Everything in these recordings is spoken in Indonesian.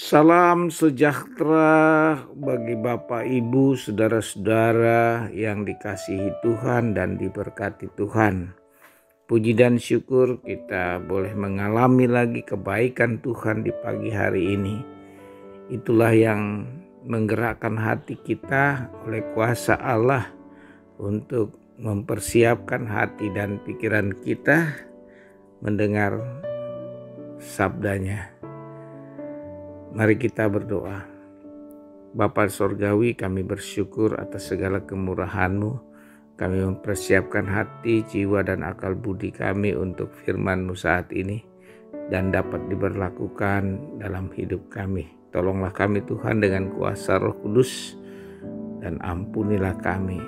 Salam sejahtera bagi Bapak, Ibu, saudara-saudara yang dikasihi Tuhan dan diberkati Tuhan. Puji dan syukur kita boleh mengalami lagi kebaikan Tuhan di pagi hari ini. Itulah yang menggerakkan hati kita oleh kuasa Allah untuk mempersiapkan hati dan pikiran kita mendengar sabdanya. Mari kita berdoa. Bapa Sorgawi, kami bersyukur atas segala kemurahan-Mu. Kami mempersiapkan hati, jiwa, dan akal budi kami untuk firman-Mu saat ini dan dapat diberlakukan dalam hidup kami. Tolonglah kami Tuhan dengan kuasa Roh Kudus dan ampunilah kami.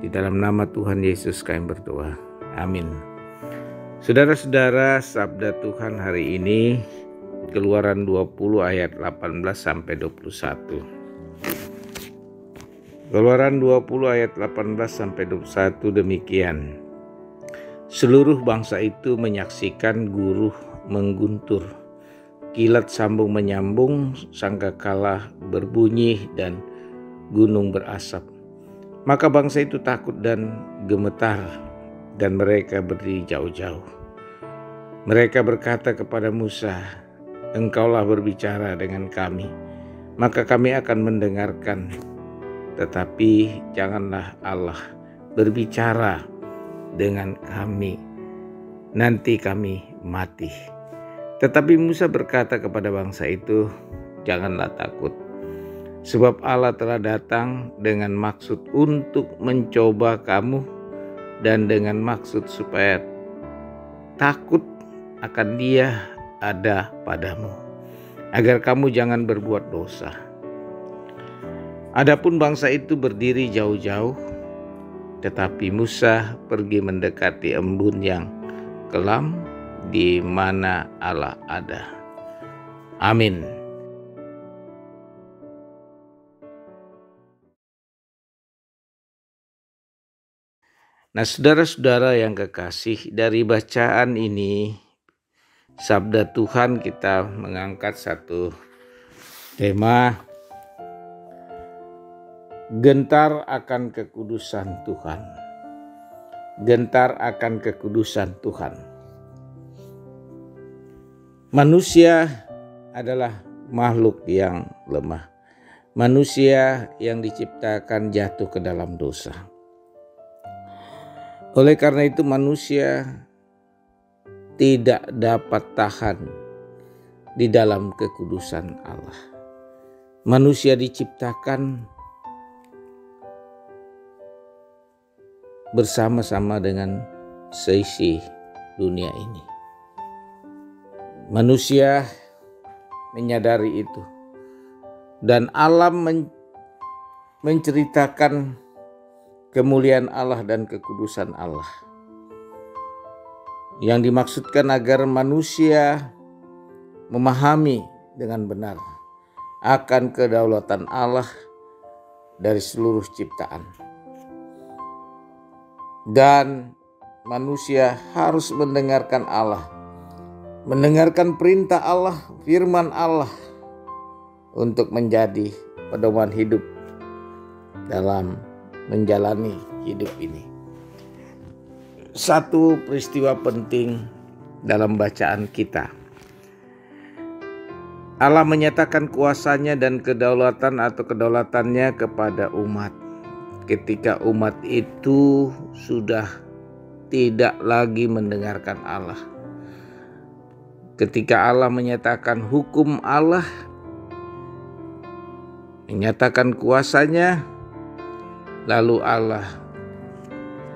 Di dalam nama Tuhan Yesus kami berdoa. Amin. Saudara-saudara, sabda Tuhan hari ini Keluaran 20 ayat 18 sampai 21. Keluaran 20 ayat 18 sampai 21 demikian. Seluruh bangsa itu menyaksikan guru mengguntur, kilat sambung menyambung, sangkakala berbunyi dan gunung berasap. Maka bangsa itu takut dan gemetar dan mereka berdiri jauh-jauh. Mereka berkata kepada Musa, "Engkaulah berbicara dengan kami, maka kami akan mendengarkan. Tetapi janganlah Allah berbicara dengan kami, nanti kami mati." Tetapi Musa berkata kepada bangsa itu, "Janganlah takut, sebab Allah telah datang dengan maksud untuk mencoba kamu dan dengan maksud supaya takut akan Dia ada padamu, agar kamu jangan berbuat dosa." Adapun bangsa itu berdiri jauh-jauh, tetapi Musa pergi mendekati embun yang kelam di mana Allah ada. Amin. Nah, saudara-saudara yang kekasih, dari bacaan ini sabda Tuhan kita mengangkat satu tema, gentar akan kekudusan Tuhan. Gentar akan kekudusan Tuhan. Manusia adalah makhluk yang lemah. Manusia yang diciptakan jatuh ke dalam dosa. Oleh karena itu manusia tidak dapat tahan di dalam kekudusan Allah. Manusia diciptakan bersama-sama dengan seisi dunia ini. Manusia menyadari itu, dan alam menceritakan kemuliaan Allah dan kekudusan Allah. Yang dimaksudkan agar manusia memahami dengan benar akan kedaulatan Allah dari seluruh ciptaan. Dan manusia harus mendengarkan Allah, mendengarkan perintah Allah, firman Allah, untuk menjadi pedoman hidup dalam menjalani hidup ini. Satu peristiwa penting dalam bacaan kita. Allah menyatakan kuasanya dan kedaulatan atau kedaulatannya kepada umat. Ketika umat itu sudah tidak lagi mendengarkan Allah. Ketika Allah menyatakan hukum Allah, menyatakan kuasanya, lalu Allah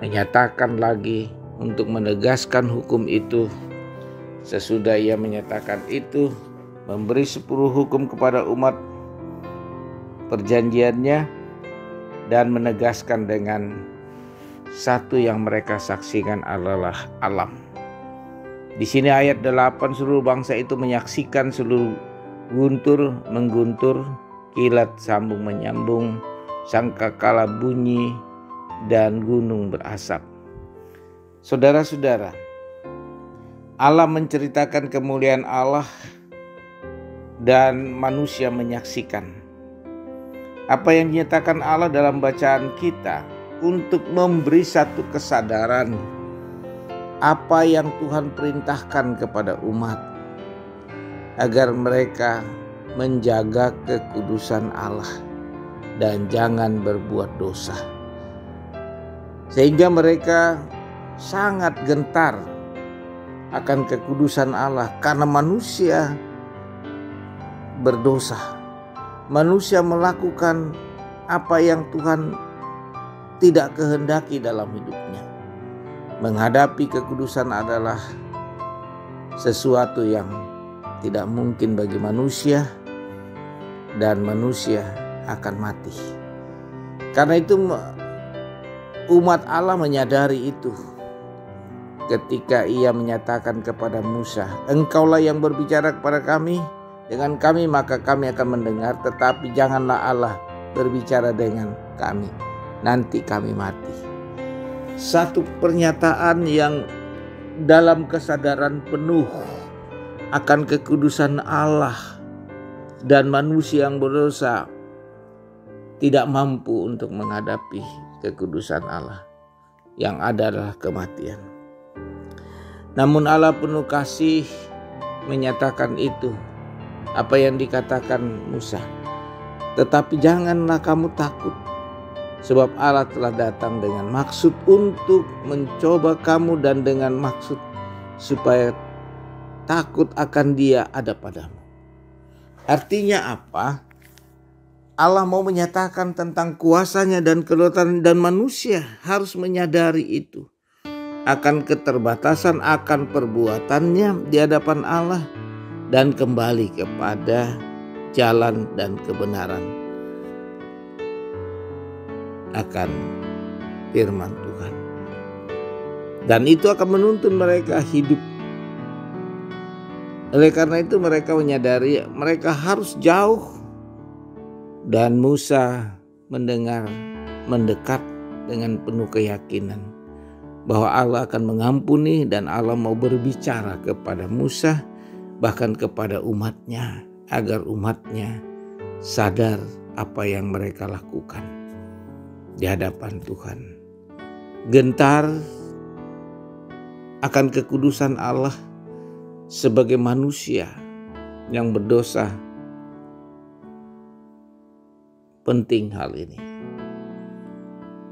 menyatakan lagi untuk menegaskan hukum itu. Sesudah Ia menyatakan itu, memberi 10 hukum kepada umat perjanjiannya, dan menegaskan dengan satu yang mereka saksikan adalah alam. Di sini ayat 8, seluruh bangsa itu menyaksikan seluruh guntur mengguntur, kilat sambung menyambung, sangkakala bunyi, dan gunung berasap. Saudara-saudara, Allah menceritakan kemuliaan Allah dan manusia menyaksikan. Apa yang dinyatakan Allah dalam bacaan kita untuk memberi satu kesadaran apa yang Tuhan perintahkan kepada umat agar mereka menjaga kekudusan Allah dan jangan berbuat dosa. Sehingga mereka sangat gentar akan kekudusan Allah karena manusia berdosa. Manusia melakukan apa yang Tuhan tidak kehendaki dalam hidupnya. Menghadapi kekudusan adalah sesuatu yang tidak mungkin bagi manusia, dan manusia akan mati. Karena itu umat Allah menyadari itu ketika ia menyatakan kepada Musa, "Engkaulah yang berbicara kepada kami, dengan kami maka kami akan mendengar, tetapi janganlah Allah berbicara dengan kami, nanti kami mati." Satu pernyataan yang dalam kesadaran penuh akan kekudusan Allah, dan manusia yang berdosa tidak mampu untuk menghadapi kekudusan Allah. Yang ada adalah kematian. Namun Allah penuh kasih menyatakan itu, apa yang dikatakan Musa. "Tetapi janganlah kamu takut, sebab Allah telah datang dengan maksud untuk mencoba kamu dan dengan maksud supaya takut akan Dia ada padamu." Artinya apa? Allah mau menyatakan tentang kuasanya dan kedaulatan, dan manusia harus menyadari itu akan keterbatasan akan perbuatannya di hadapan Allah dan kembali kepada jalan dan kebenaran akan firman Tuhan. Dan itu akan menuntun mereka hidup. Oleh karena itu mereka menyadari mereka harus jauh, dan Musa mendekat dengan penuh keyakinan bahwa Allah akan mengampuni, dan Allah mau berbicara kepada Musa, bahkan kepada umatnya, agar umatnya sadar apa yang mereka lakukan di hadapan Tuhan. Gentar akan kekudusan Allah sebagai manusia yang berdosa. Penting hal ini.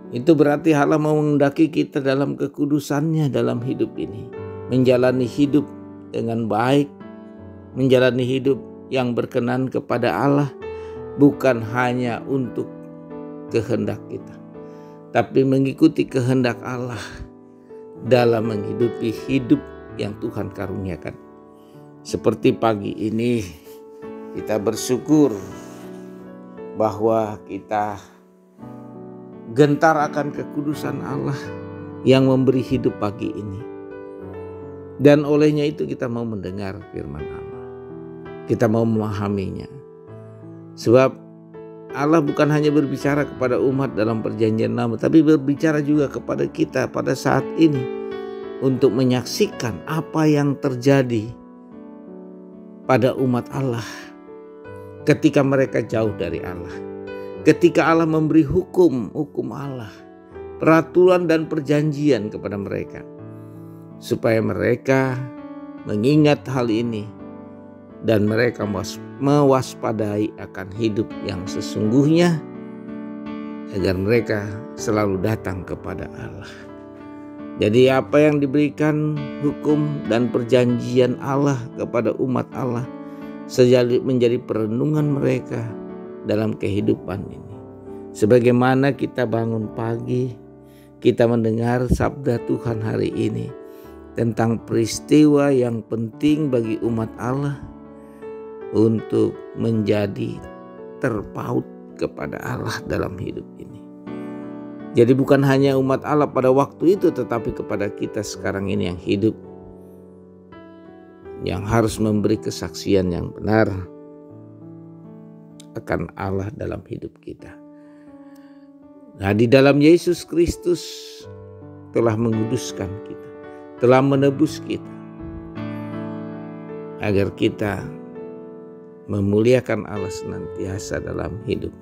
Itu berarti Allah mau menghendaki kita dalam kekudusannya dalam hidup ini, menjalani hidup dengan baik, menjalani hidup yang berkenan kepada Allah, bukan hanya untuk kehendak kita, tapi mengikuti kehendak Allah dalam menghidupi hidup yang Tuhan karuniakan. Seperti pagi ini kita bersyukur bahwa kita gentar akan kekudusan Allah yang memberi hidup pagi ini. Dan olehnya itu kita mau mendengar firman Allah. Kita mau memahaminya. Sebab Allah bukan hanya berbicara kepada umat dalam perjanjian lama, tapi berbicara juga kepada kita pada saat ini untuk menyaksikan apa yang terjadi pada umat Allah ketika mereka jauh dari Allah. Ketika Allah memberi hukum Allah, peraturan dan perjanjian kepada mereka, supaya mereka mengingat hal ini dan mereka mewaspadai akan hidup yang sesungguhnya, agar mereka selalu datang kepada Allah. Jadi apa yang diberikan hukum dan perjanjian Allah kepada umat Allah menjadi perenungan mereka dalam kehidupan ini. Sebagaimana kita bangun pagi, kita mendengar sabda Tuhan hari ini tentang peristiwa yang penting bagi umat Allah untuk menjadi terpaut kepada Allah dalam hidup ini. Jadi bukan hanya umat Allah pada waktu itu, tetapi kepada kita sekarang ini yang hidup, yang harus memberi kesaksian yang benar akan Allah dalam hidup kita. Nah, di dalam Yesus Kristus telah menguduskan kita, telah menebus kita, agar kita memuliakan Allah senantiasa dalam hidup.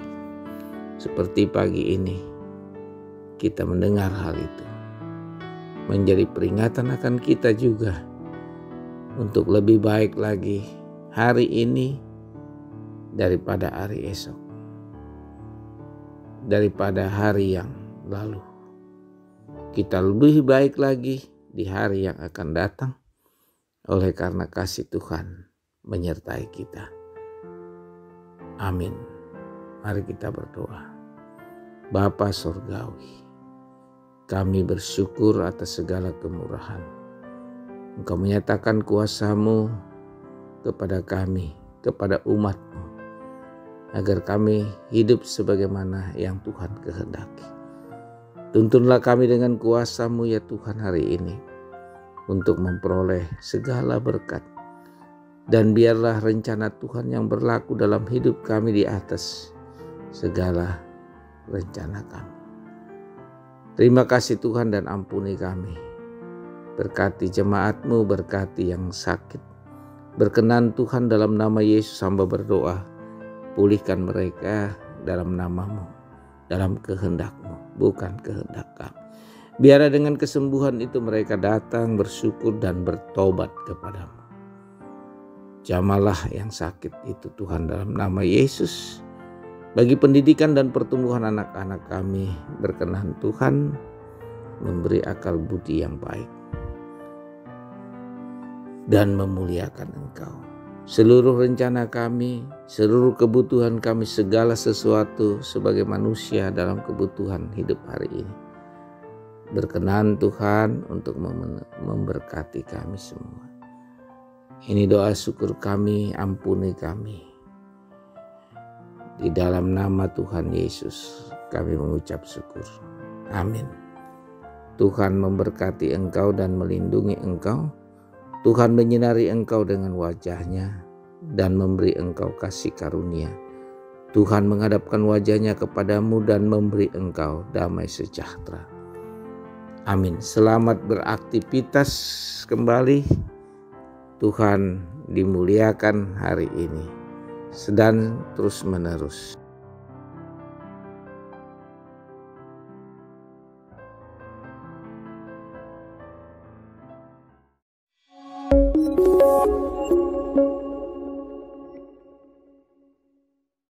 Seperti pagi ini kita mendengar hal itu, menjadi peringatan akan kita juga untuk lebih baik lagi hari ini daripada hari esok, daripada hari yang lalu. Kita lebih baik lagi di hari yang akan datang oleh karena kasih Tuhan menyertai kita. Amin. Mari kita berdoa. Bapa Surgawi, kami bersyukur atas segala kemurahan. Engkau menyatakan kuasa-Mu kepada kami, kepada umat-Mu, agar kami hidup sebagaimana yang Tuhan kehendaki. Tuntunlah kami dengan kuasa-Mu ya Tuhan hari ini, untuk memperoleh segala berkat. Dan biarlah rencana Tuhan yang berlaku dalam hidup kami di atas segala rencana kami. Terima kasih Tuhan dan ampuni kami. Berkati jemaat-Mu, berkati yang sakit. Berkenan Tuhan dalam nama Yesus hamba berdoa. Pulihkan mereka dalam nama-Mu, dalam kehendak-Mu, bukan kehendak kami. Biarlah dengan kesembuhan itu mereka datang bersyukur dan bertobat kepadamu. Jamalah yang sakit itu Tuhan dalam nama Yesus. Bagi pendidikan dan pertumbuhan anak-anak kami, berkenan Tuhan memberi akal budi yang baik dan memuliakan Engkau. Seluruh rencana kami, seluruh kebutuhan kami, segala sesuatu sebagai manusia dalam kebutuhan hidup hari ini, berkenan Tuhan untuk memberkati kami semua. Ini doa syukur kami, ampuni kami. Di dalam nama Tuhan Yesus kami mengucap syukur. Amin. Tuhan memberkati engkau dan melindungi engkau. Tuhan menyinari engkau dengan wajah-Nya dan memberi engkau kasih karunia. Tuhan menghadapkan wajah-Nya kepadamu dan memberi engkau damai sejahtera. Amin. Selamat beraktivitas kembali. Tuhan dimuliakan hari ini dan terus menerus.